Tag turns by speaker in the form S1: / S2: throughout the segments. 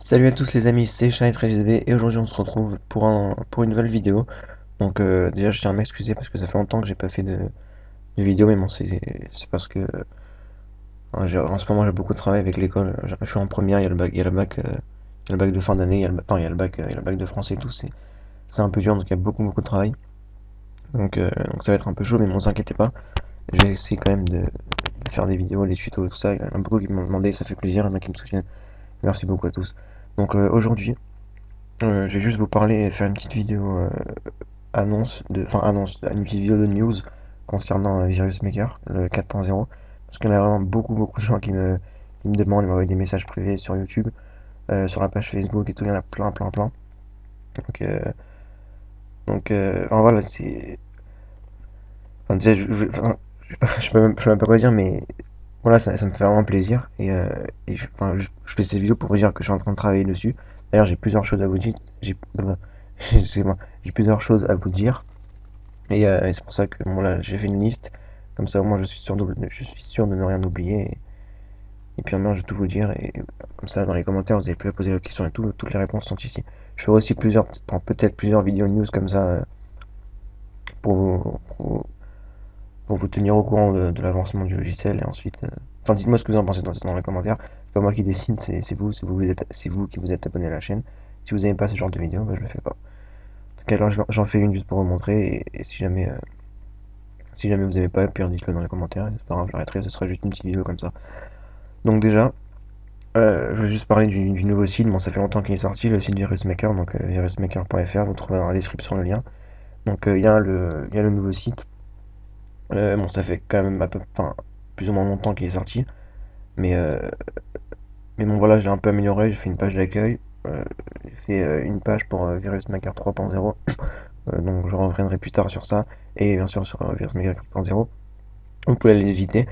S1: Salut à tous les amis, c'est Shiny13GB et aujourd'hui on se retrouve pour une nouvelle vidéo. Donc déjà je tiens à m'excuser parce que ça fait longtemps que j'ai pas fait de vidéo, mais bon c'est parce que en ce moment j'ai beaucoup de travail avec l'école. Je suis en première, il y a le bac de fin d'année, il y a le bac de français et tout. C'est un peu dur, donc il y a beaucoup de travail. Donc ça va être un peu chaud, mais bon, ne vous inquiétez pas. Je vais essayer quand même de faire des vidéos, des tutos, tout ça. Il y en a beaucoup qui m'ont demandé, ça fait plaisir, il y en a qui me soutiennent. Merci beaucoup à tous. Donc aujourd'hui, je vais juste vous parler et faire une petite vidéo une petite vidéo de news concernant Virus Maker, le 4.0, parce qu'il y a vraiment beaucoup de gens qui me demandent, ils m'envoient des messages privés sur YouTube, sur la page Facebook et tout, il y en a plein. Donc, euh, enfin, voilà, c'est... Enfin, déjà, je peux même pas quoi dire, mais voilà, ça me fait vraiment plaisir, je fais cette vidéo pour vous dire que je suis en train de travailler dessus. D'ailleurs, j'ai plusieurs choses à vous dire, excusez-moi, j'ai plusieurs choses à vous dire. Et c'est pour ça que bon, là, j'ai fait une liste. Comme ça, au moins, je suis sûr de ne rien oublier. Et puis, en même, je vais tout vous dire. Et comme ça, dans les commentaires, vous avez pu poser la question et tout. Toutes les réponses sont ici. Je ferai aussi peut-être plusieurs vidéos news comme ça pour vous, pour, vous pour vous tenir au courant de l'avancement du logiciel. Et ensuite, enfin, dites-moi ce que vous en pensez dans les commentaires. C'est pas moi qui décide, c'est vous qui vous êtes abonné à la chaîne. Si vous n'aimez pas ce genre de vidéo, bah, je le fais pas. En tout cas, alors, j'en fais une juste pour vous montrer. Et si jamais vous n'aimez pas, puis dites-le dans les commentaires, c'est pas grave, j'arrêterai, ce sera juste une petite vidéo comme ça. Donc déjà, je vais juste parler du nouveau site, bon ça fait longtemps qu'il est sorti, le site VirusMaker, donc virusmaker.fr, vous trouvez dans la description le lien. Donc il y a le nouveau site, bon ça fait quand même enfin, plus ou moins longtemps qu'il est sorti, mais, euh, mais bon voilà, je l'ai un peu amélioré, j'ai fait une page d'accueil, j'ai fait une page pour VirusMaker 3.0, donc je reviendrai plus tard sur ça, et bien sûr sur VirusMaker 4.0, vous pouvez aller visiter.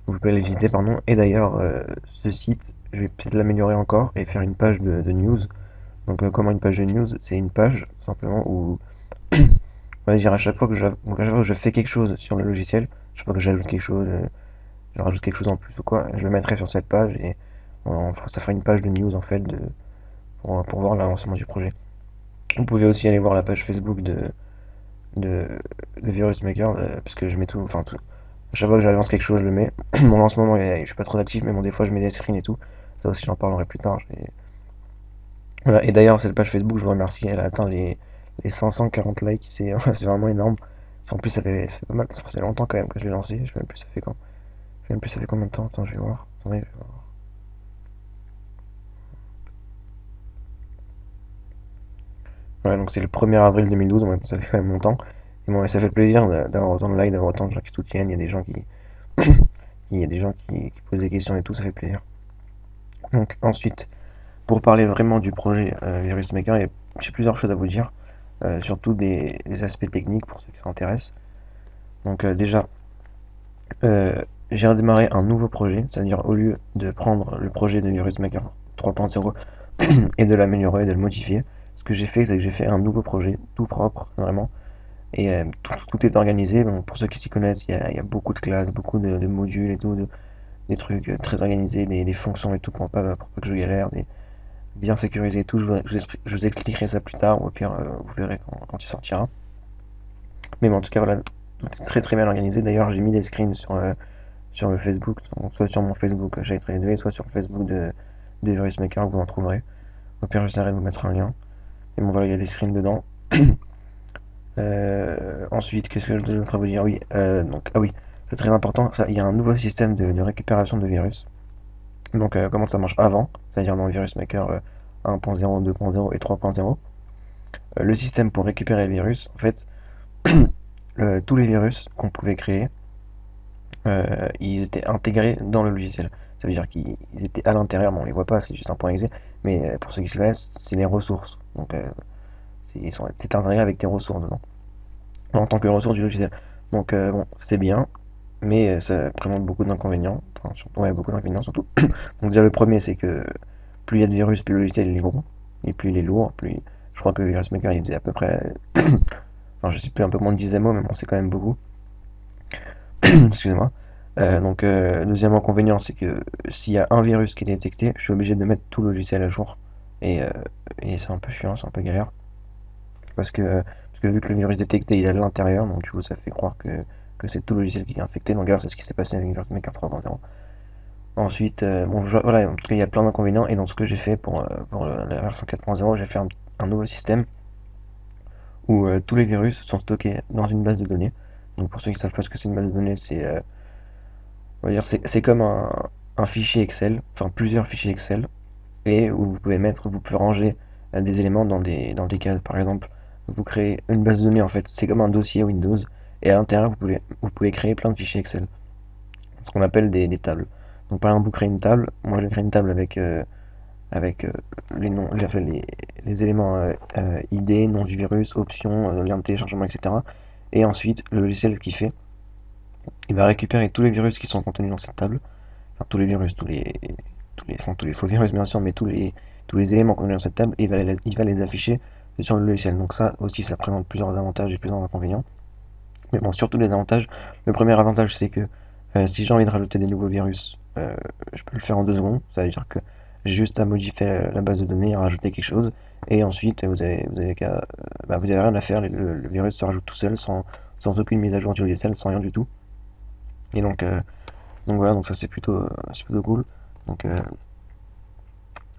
S1: Vous pouvez aller visiter, pardon. Et d'ailleurs, ce site, je vais peut-être l'améliorer encore et faire une page de news. Donc, comment une page de news? C'est une page, simplement, où, on va dire, à chaque fois que je fais quelque chose sur le logiciel, chaque fois que j'ajoute quelque chose, je rajoute quelque chose en plus ou quoi, je le mettrai sur cette page et ça fera une page de news, en fait, pour voir l'avancement du projet. Vous pouvez aussi aller voir la page Facebook de, de Virus Maker, parce que je mets tout, enfin, tout, à chaque fois que j'avance quelque chose, je le mets. Bon, là, en ce moment, je suis pas trop actif, mais bon, des fois, je mets des screens et tout. Ça aussi, j'en parlerai plus tard. Voilà. Et d'ailleurs, cette page Facebook, je vous remercie, elle a atteint les 540 likes. C'est vraiment énorme. En plus, ça fait pas mal. Ça fait longtemps quand même que je l'ai lancé. Je sais même plus ça fait quand. Je sais même plus ça fait combien de temps. Attends, je vais voir. Attendez, je vais voir. Ouais, donc c'est le 1er avril 2012. Ouais, ça fait quand même longtemps. Et bon, ça fait plaisir d'avoir autant de likes, d'avoir autant de gens qui soutiennent. Il y a des gens il y a des gens qui posent des questions et tout. Ça fait plaisir. Donc, ensuite. Pour parler vraiment du projet Virus Maker, j'ai plusieurs choses à vous dire, surtout des aspects techniques pour ceux qui s'intéressent. Donc déjà, euh, j'ai redémarré un nouveau projet, c'est-à-dire au lieu de prendre le projet de Virus Maker 3.0 et de l'améliorer, de le modifier, ce que j'ai fait, c'est que j'ai fait un nouveau projet, tout propre, vraiment, et tout est organisé. Bon, pour ceux qui s'y connaissent, il y a beaucoup de classes, beaucoup de modules et tout, des trucs très organisés, des fonctions et tout pour pas que je galère, bien sécurisé et tout. Je vous expliquerai ça plus tard, ou au pire, vous verrez quand il sortira. Mais bon, en tout cas, voilà, tout est très bien organisé. D'ailleurs, j'ai mis des screens sur le Facebook, soit sur mon Facebook, j'ai très élevé, soit sur le Facebook de Virus Maker, vous en trouverez. Au pire, j'essaierai de vous mettre un lien. Et bon, voilà, il y a des screens dedans. Ensuite, qu'est-ce que je dois vous dire? Oui, ah oui, c'est très important. Il y a un nouveau système de récupération de virus. Donc, comment ça marche avant, c'est-à-dire dans Virus Maker 1.0, 2.0 et 3.0. Le système pour récupérer les virus, en fait, tous les virus qu'on pouvait créer, ils étaient intégrés dans le logiciel. Ça veut dire qu'ils étaient à l'intérieur, bon, on les voit pas, c'est juste un point exe, mais pour ceux qui se connaissent, c'est les ressources. Donc, c'est intégré avec des ressources dedans, en tant que ressources du logiciel. Donc, bon, c'est bien, mais ça présente beaucoup d'inconvénients, enfin, surtout, ouais, beaucoup d'inconvénients surtout. Donc, déjà, le premier, c'est que plus il y a de virus, plus le logiciel il est gros, et plus il est lourd, plus. Je crois que Virus Maker il faisait à peu près. Enfin, je sais plus, un peu moins de 10 MO, mais bon, c'est quand même beaucoup. Excusez-moi. Deuxième inconvénient, c'est que s'il y a un virus qui est détecté, je suis obligé de mettre tout le logiciel à jour. et, et c'est un peu chiant, c'est un peu galère, parce que vu que le virus détecté il est à l'intérieur, donc du coup ça fait croire que c'est tout le logiciel qui est infecté, donc c'est ce qui s'est passé avec Virus Maker 3.0. Ensuite, bon, voilà, en tout cas il y a plein d'inconvénients, et donc ce que j'ai fait pour la version 4.0, j'ai fait un nouveau système où tous les virus sont stockés dans une base de données. Donc pour ceux qui savent pas ce que c'est une base de données, on va dire c'est comme un fichier Excel, enfin plusieurs fichiers Excel, et où vous pouvez ranger des éléments dans des cases. Par exemple, vous créez une base de données, en fait, c'est comme un dossier Windows, et à l'intérieur vous pouvez créer plein de fichiers Excel, ce qu'on appelle des tables. Donc par exemple, vous créez une table, moi je crée une table avec les noms, les éléments ID, nom du virus, options, lien de téléchargement, etc. Et ensuite, le logiciel, ce qu'il fait, il va récupérer tous les virus qui sont contenus dans cette table, enfin tous les virus, enfin, tous les faux virus bien sûr, mais tous les éléments contenus dans cette table, et il va les afficher sur le logiciel. Donc ça aussi, ça présente plusieurs avantages et plusieurs inconvénients. Mais bon, surtout les avantages. Le premier avantage, c'est que si j'ai envie de rajouter des nouveaux virus, je peux le faire en 2 secondes. Ça veut dire que j'ai juste à modifier la base de données, à rajouter quelque chose, et ensuite vous avez rien à faire. Le virus se rajoute tout seul, sans aucune mise à jour du logiciel, sans rien du tout. Et donc voilà, donc ça c'est plutôt cool. Donc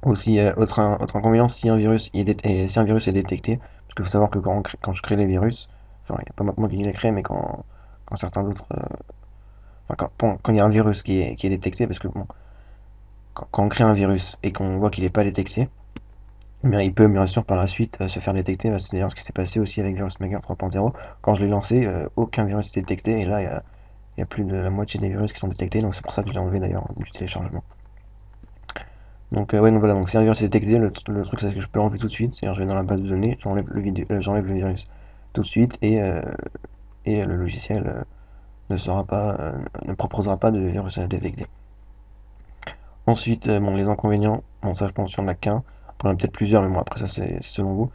S1: aussi autre inconvénient, si un virus si un virus est détecté, parce qu'il faut savoir que quand je crée les virus, enfin il n'y a pas moi qui les crée, mais quand certains d'autres enfin, quand il y a un virus qui est détecté, parce que bon, quand on crée un virus et qu'on voit qu'il n'est pas détecté, eh bien, il peut bien sûr par la suite se faire détecter. Bah, c'est d'ailleurs ce qui s'est passé aussi avec Virus Maker 3.0. Quand je l'ai lancé, aucun virus n'était détecté, et là il y a plus de la moitié des virus qui sont détectés, donc c'est pour ça que je l'ai enlevé d'ailleurs du téléchargement. Donc ouais, donc voilà, donc si un virus est détecté, le truc c'est que je peux l'enlever tout de suite, c'est-à-dire je vais dans la base de données, j'enlève le virus tout de suite, et le logiciel ne proposera pas de virus à détecter. Ensuite, bon, les inconvénients, bon, ça je pense qu'il n'y en a qu'un, après il y en a peut-être plusieurs, mais bon, après ça c'est selon vous.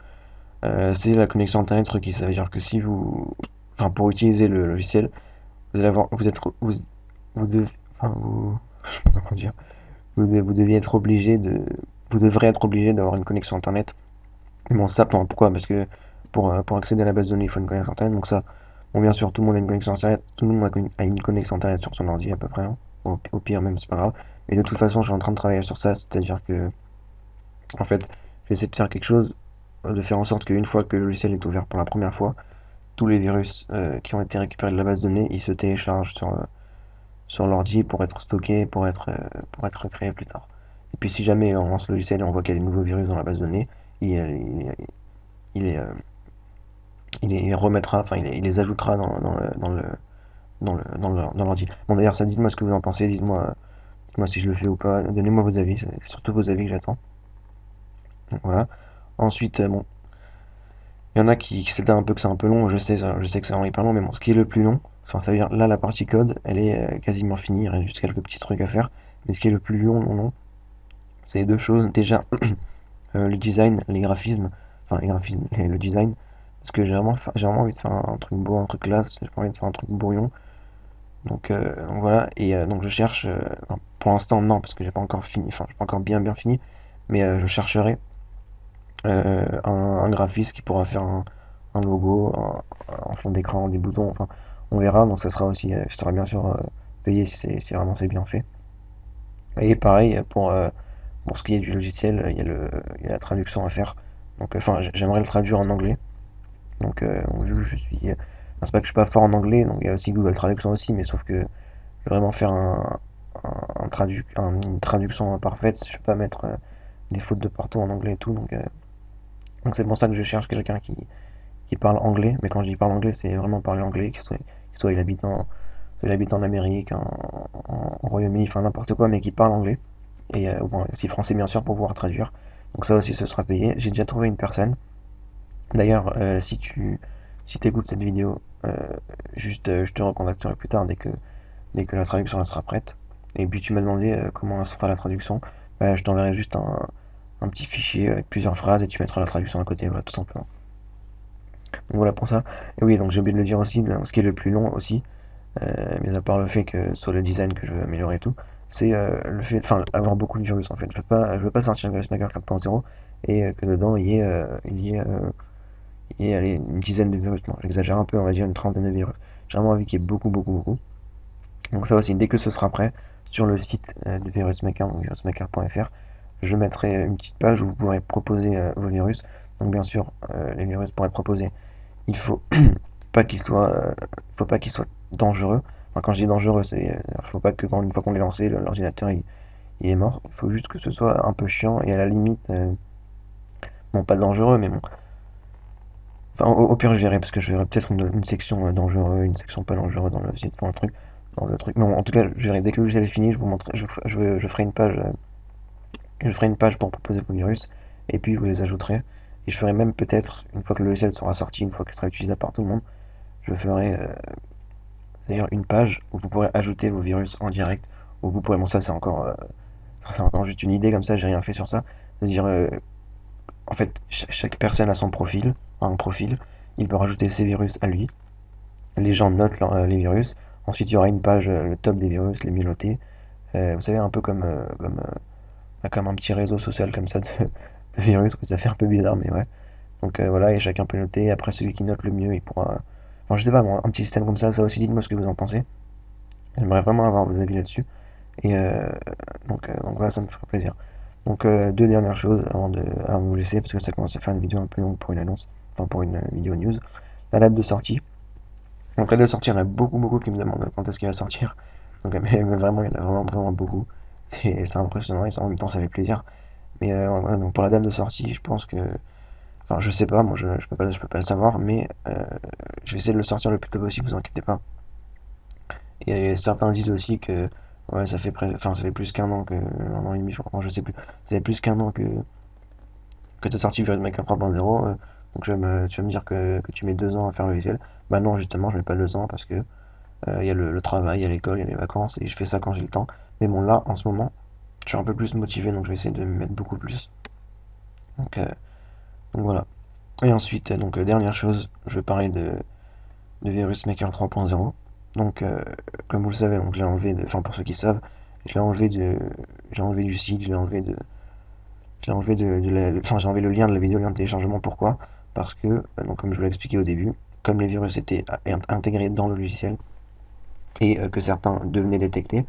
S1: C'est la connexion internet requise, ça veut dire que si vous, enfin pour utiliser le logiciel, vous allez avoir, vous devez, enfin je sais pas comment dire, vous deviez être obligé vous devrez être obligé d'avoir une connexion internet. Mais bon, ça, pourquoi? Parce que pour accéder à la base de données, il faut une connexion internet, donc ça, bon, bien sûr, tout le monde a une connexion internet, tout le monde a une connexion internet sur son ordi à peu près, hein. Au pire même, c'est pas grave. Mais de toute façon, je suis en train de travailler sur ça, c'est-à-dire que, en fait, j'essaie de faire quelque chose, de faire en sorte qu'une fois que le logiciel est ouvert pour la première fois, tous les virus qui ont été récupérés de la base de données, ils se téléchargent sur l'ordi pour être stockés, pour être recréés plus tard. Et puis si jamais on lance le logiciel et on voit qu'il y a des nouveaux virus dans la base de données, il, il, il les, il les remettra, enfin il les ajoutera dans l'ordi. Bon d'ailleurs ça, dites-moi ce que vous en pensez, dites-moi si je le fais ou pas, donnez-moi vos avis, c'est surtout vos avis que j'attends. Donc voilà. Ensuite, bon, il y en a qui s'étonnent un peu que c'est un peu long, je sais que c'est vraiment hyper long, mais bon, ce qui est le plus long, enfin ça veut dire là la partie code, elle est quasiment finie, il reste juste quelques petits trucs à faire, mais ce qui est le plus long, c'est deux choses. Déjà, le design, les graphismes, enfin les graphismes et le design, parce que j'ai vraiment envie de faire un truc beau, un truc classe, j'ai pas envie de faire un truc brouillon. Donc voilà, et donc je cherche, enfin, pour l'instant non, parce que j'ai pas encore fini, enfin j'ai pas encore bien fini, mais je chercherai un graphiste qui pourra faire un logo, un fond d'écran, des boutons, enfin on verra, donc ça sera aussi, je serai bien sûr payé si vraiment c'est bien fait. Et pareil pour ce qui est du logiciel, il y a la traduction à faire. Donc enfin j'aimerais le traduire en anglais. Donc vu que je suis, c'est pas que je suis pas fort en anglais, donc il y a aussi Google Traduction aussi, mais sauf que je vais vraiment faire une traduction parfaite, je vais pas mettre des fautes de partout en anglais et tout, donc c'est pour ça que je cherche quelqu'un qui parle anglais, mais quand je dis parle anglais, c'est vraiment parler anglais, qu'il soit il habite en Amérique, en Royaume-Uni, enfin n'importe quoi, mais qui parle anglais, et bon, aussi français bien sûr pour pouvoir traduire. Donc ça aussi ce sera payé. J'ai déjà trouvé une personne. D'ailleurs, si t'écoutes cette vidéo, je te recontacterai plus tard dès que la traduction elle sera prête. Et puis tu m'as demandé comment se fera la traduction. Bah, je t'enverrai juste un petit fichier avec plusieurs phrases et tu mettras la traduction à côté, voilà, tout simplement. Donc voilà pour ça. Et oui, donc j'ai oublié de le dire aussi, ce qui est le plus long aussi, mis à part le fait que sur le design que je veux améliorer et tout, c'est le fait, enfin, avoir beaucoup de virus en fait. Je veux pas sortir un Virus Maker 4.0 et que dedans il y ait allez, une dizaine de virus. Non, j'exagère un peu, on va dire une trentaine de virus. J'ai vraiment envie qu'il y ait beaucoup, beaucoup, beaucoup. Donc ça aussi, dès que ce sera prêt, sur le site de Virus Maker, donc virusmaker.fr, je mettrai une petite page où vous pourrez proposer vos virus. Donc bien sûr, les virus pour être proposés, il pas qu'ils soient, faut pas qu'ils soient dangereux. Enfin, quand je dis dangereux, c'est, faut pas que une fois qu'on les lancé, l'ordinateur il est mort. Il faut juste que ce soit un peu chiant et à la limite, bon pas dangereux, mais bon. Enfin, au pire, je verrai parce que je verrai peut-être une section dangereux, une section pas dangereux dans le site, enfin, un truc, dans le truc. Mais bon, en tout cas, je verrai dès que le logiciel est fini, je vous montrerai, je ferai une page, je ferai une page pour proposer vos virus et puis vous les ajouterez. Et je ferai même peut-être une fois que le logiciel sera sorti, une fois qu'il sera utilisable par tout le monde, je ferai d'ailleurs une page où vous pourrez ajouter vos virus en direct, où vous pourrez, bon ça c'est encore juste une idée comme ça, j'ai rien fait sur ça, de dire en fait chaque personne a son profil, un profil, il peut rajouter ses virus à lui, les gens notent les virus, ensuite il y aura une page, le top des virus, les mieux notés, vous savez un peu comme un petit réseau social comme ça de virus, ça fait un peu bizarre mais ouais, donc voilà, et chacun peut noter, et après celui qui note le mieux il pourra, enfin je sais pas, un petit système comme ça aussi dites-moi ce que vous en pensez. J'aimerais vraiment avoir vos avis là-dessus. Et donc voilà, ça me ferait plaisir. Donc deux dernières choses avant de vous laisser, parce que ça commence à faire une vidéo un peu longue pour une annonce, enfin pour une vidéo news. La date de sortie. Donc la date de sortie, il y en a beaucoup, beaucoup qui me demandent quand est-ce qu'il va sortir. Donc mais vraiment, il y en a vraiment, vraiment beaucoup. C'est impressionnant et ça, en même temps ça fait plaisir. Mais ouais, donc pour la date de sortie, je pense que... Enfin je sais pas, moi je peux pas le savoir, mais je vais essayer de le sortir le plus tôt possible, vous inquiétez pas. Et certains disent aussi que ouais, enfin, ça fait plus qu'un an, un an et demi, je crois, enfin, je sais plus. Ça fait plus qu'un an que tu as sorti Virtual Maker 3.0. Donc tu vas me dire que tu mets 2 ans à faire le logiciel. Bah non, justement, je mets pas 2 ans parce que il y a le travail, il y a l'école, il y a les vacances et je fais ça quand j'ai le temps. Mais bon, là, en ce moment, je suis un peu plus motivé donc je vais essayer de me mettre beaucoup plus. Donc, euh, donc voilà. Et ensuite, dernière chose, je vais parler de Virus Maker 3.0. Donc, comme vous le savez, donc je l'ai enlevé, enfin pour ceux qui savent, je l'ai enlevé j'ai enlevé du site, enfin j'ai enlevé le lien de la vidéo, le lien de téléchargement. Pourquoi? Parce que, donc comme je vous l'ai expliqué au début, comme les virus étaient intégrés dans le logiciel et que certains devenaient détectés,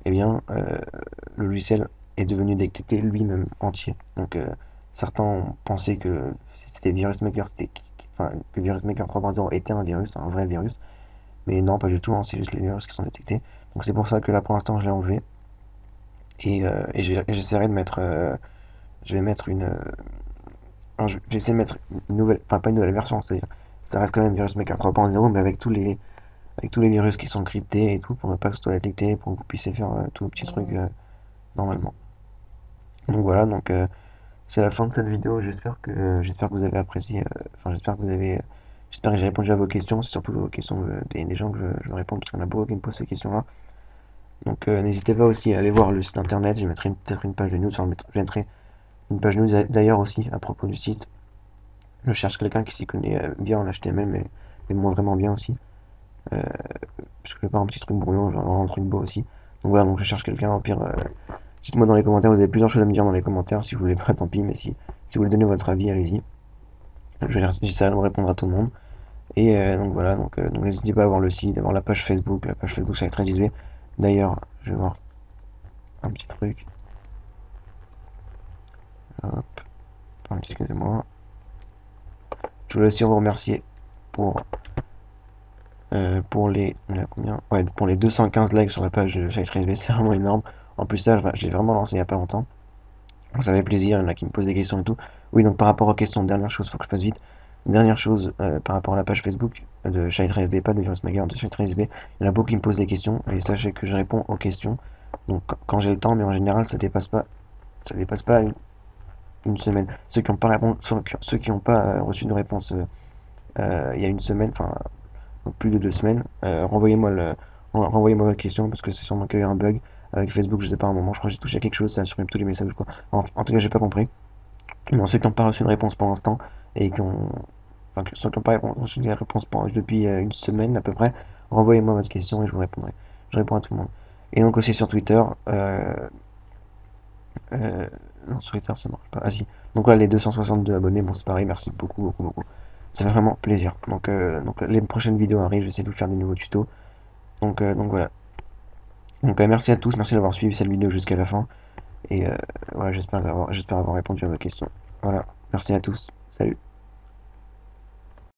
S1: eh bien, le logiciel est devenu détecté lui-même entier. Donc, certains ont pensé que c'était Virus Maker, enfin, que Virus Maker 3.0 était un virus, un vrai virus. Mais non, pas du tout, hein, c'est juste les virus qui sont détectés. Donc c'est pour ça que là pour l'instant je l'ai enlevé. Et j'essaierai de mettre. Je vais mettre je vais essayer de mettre une nouvelle. Enfin, pas une nouvelle version, c'est-à-dire. Ça reste quand même Virus Maker 3.0, mais avec tous les virus qui sont cryptés et tout, pour ne pas que ce soit détecté, pour que vous puissiez faire tous vos petits trucs normalement. Donc voilà, donc c'est la fin de cette vidéo. J'espère que vous avez apprécié. Enfin, j'espère que j'ai répondu à vos questions. C'est surtout vos questions des gens que je veux répondre, parce qu'on a beaucoup qui me posent ces questions-là. Donc n'hésitez pas aussi à aller voir le site internet, je mettrai peut-être une page de news, je mettrai une page news d'ailleurs aussi à propos du site. Je cherche quelqu'un qui s'y connaît bien en HTML, mais moi vraiment bien aussi. Euh, parce que je veux pas un petit truc brouillon, je veux vraiment un truc beau aussi. Donc voilà, donc je cherche quelqu'un, au pire, dites-moi dans les commentaires, vous avez plusieurs choses à me dire dans les commentaires, si vous voulez pas, tant pis, mais si vous voulez donner votre avis, allez-y. J'essaierai de répondre à tout le monde. Et donc voilà, donc n'hésitez pas à voir le site, à voir la page Facebook sur très XB. D'ailleurs, je vais voir un petit truc. Hop, excusez-moi. Je voulais aussi vous remercier pour, pour combien? Ouais, pour les 215 likes sur la page de Chai13B, c'est vraiment énorme. En plus ça, je l'ai vraiment lancé il y a pas longtemps. Donc ça fait plaisir, il y en a qui me posent des questions et tout. Oui, donc par rapport aux questions, dernière chose, faut que je fasse vite. Dernière chose, par rapport à la page Facebook de Chai13B, pas de Virus Maker, de Chai13B, il y en a beaucoup qui me posent des questions, et sachez que je réponds aux questions. Donc quand j'ai le temps, mais en général ça dépasse pas une semaine. Ceux qui n'ont pas, ceux qui ont pas reçu de réponse il y a une semaine, enfin plus de 2 semaines, renvoyez-moi votre question parce que c'est sûrement qu'il y a eu un bug avec Facebook, je sais pas, à un moment, je crois que j'ai touché à quelque chose, ça supprime tous les messages ou quoi. En tout cas, j'ai pas compris. Mais ceux qui n'ont pas reçu de réponse pour l'instant et enfin, ceux qui n'ont pas reçu de réponse depuis une semaine à peu près, renvoyez-moi votre question et je vous répondrai. Je réponds à tout le monde. Et donc aussi sur Twitter, euh, non, sur Twitter ça marche pas. Ah si. Donc là, les 262 abonnés, bon, c'est pareil, merci beaucoup, beaucoup, beaucoup. Ça fait vraiment plaisir. Donc les prochaines vidéos arrivent, je vais essayer de vous faire des nouveaux tutos. Donc voilà. Donc merci à tous, merci d'avoir suivi cette vidéo jusqu'à la fin. Et voilà, j'espère avoir répondu à vos questions. Voilà, merci à tous. Salut.